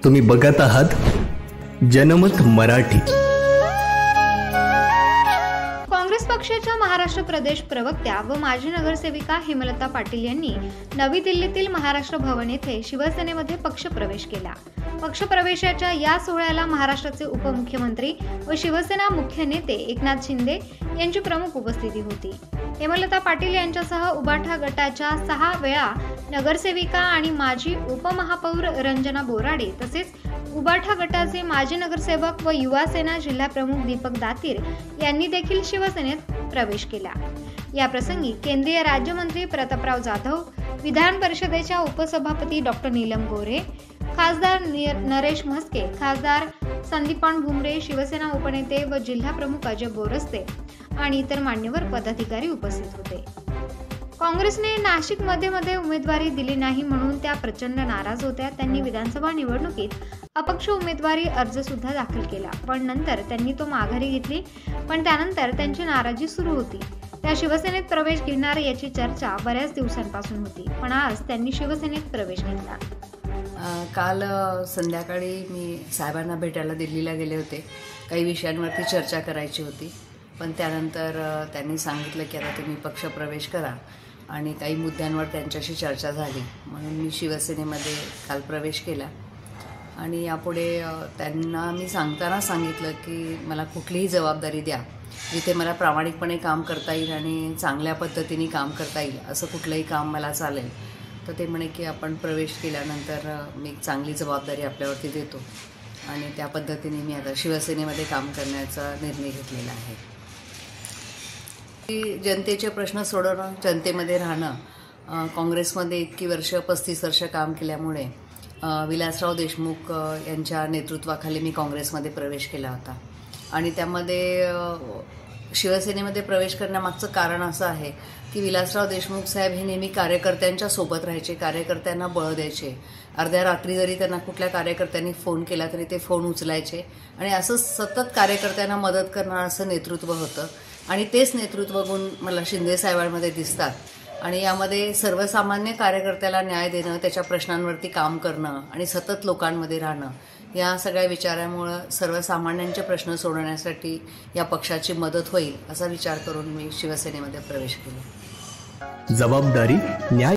तुम्ही बघत आहात जनमत मराठी। काँग्रेस पक्षाच्या महाराष्ट्र प्रदेश प्रवक्त्या व माजी नगरसेविका हेमलता पाटील यांनी नवी दिल्लीतील महाराष्ट्र भवन येथे शिवसेनेमध्ये पक्षप्रवेश केला। पक्षप्रवेशाच्या या सोहळ्याला महाराष्ट्राचे उपमुख्यमंत्री व शिवसेना मुख्य नेते एकनाथ शिंदे यांची प्रमुख उपस्थिती होती। हेमलता पाटील यांच्यासह उबाठा गटाच्या 6 वेळा नगरसेविका आणि माजी उपमहापौर रंजना बोराडे तसेच उबाठा गटाचे माजी नगरसेवक व युवा सेना जिल्हा प्रमुख दीपक दातीर यांनी देखील शिवसेनेत प्रवेश केला। या प्रसंगी केंद्रीय राज्यमंत्री प्रतापराव जाधव, विधान परिषदेच्या उपसभापती डॉक्टर नीलम गोरे, खासदार नरेश म्हस्के, खासदार संदीपान भुमरे, शिवसेना उपनेते व जिल्हा प्रमुख अजय बोरस्ते आणि इतर मान्यवर पदाधिकारी उपस्थित होते। काँग्रेसने नाशिक मध्ये उमेदवारी दिली नाही म्हणून त्या प्रचंड नाराज होत्या। त्यांनी विधानसभा निवडणुकीत अपक्ष उमेदवारी अर्ज सुद्धा दाखल केला, पण नंतर त्यांनी तो माघारी घेतली। पण त्यानंतर त्यांची नाराजी सुरू होती। त्या शिवसेनेत प्रवेश घेणार याची चर्चा बऱ्याच दिवसांपासून होती, पण आज त्यांनी शिवसेनेत प्रवेश घेतला। काल संध्याकाळी मी साहेबांना भेटायला दिल्लीला गेले होते। काही विषयांवरती चर्चा करायची होती, पण त्यानंतर त्यांनी सांगितलं की आता तुम्ही पक्षप्रवेश करा आणि काही मुद्द्यांवर त्यांच्याशी चर्चा झाली, म्हणून मी शिवसेनेमध्ये काल प्रवेश केला। आणि यापुढे त्यांना मी सांगताना सांगितलं की मला कुठलीही जबाबदारी द्या जिथे मला प्रामाणिकपणे काम करता येईल आणि चांगल्या पद्धतीने काम करता येईल, असं कुठलंही काम मला चालेल। तर ते म्हणे की आपण प्रवेश केल्यानंतर मी चांगली जबाबदारी आपल्यावरती देतो आणि त्या पद्धतीने मी आता शिवसेनेमध्ये काम करण्याचा निर्णय घेतलेला आहे। जनतेचे प्रश्न सोडवणं, जनतेमध्ये राहणं, काँग्रेसमध्ये इतकी वर्ष 35 वर्ष काम केल्यामुळे विलासराव देशमुख यांच्या नेतृत्वाखाली मी काँग्रेसमध्ये प्रवेश केला होता आणि त्यामध्ये शिवसेनेमध्ये प्रवेश करण्यामागचं कारण असं आहे की विलासराव देशमुख साहेब हे नेहमी कार्यकर्त्यांच्या सोबत राहायचे, कार्यकर्त्यांना बळ द्यायचे। अर्ध्या रात्री जरी त्यांना कुठल्या कार्यकर्त्यांनी फोन केला तरी ते फोन उचलायचे आणि असं सतत कार्यकर्त्यांना मदत करणारं असं नेतृत्व होतं आणि तेच नेतृत्व गुण मला शिंदे साहेबांमध्ये दिसतात। आणि यामध्ये सर्वसामान्य कार्यकर्त्याला न्याय देणं, त्याच्या प्रश्नांवरती काम करणं आणि सतत लोकांमध्ये राहणं, या सगळ्या विचारामुळं सर्वसामान्यांचे प्रश्न सोडवण्यासाठी या पक्षाची मदत होईल असा विचार करून मी शिवसेनेमध्ये प्रवेश केला। जबाबदारी, न्याय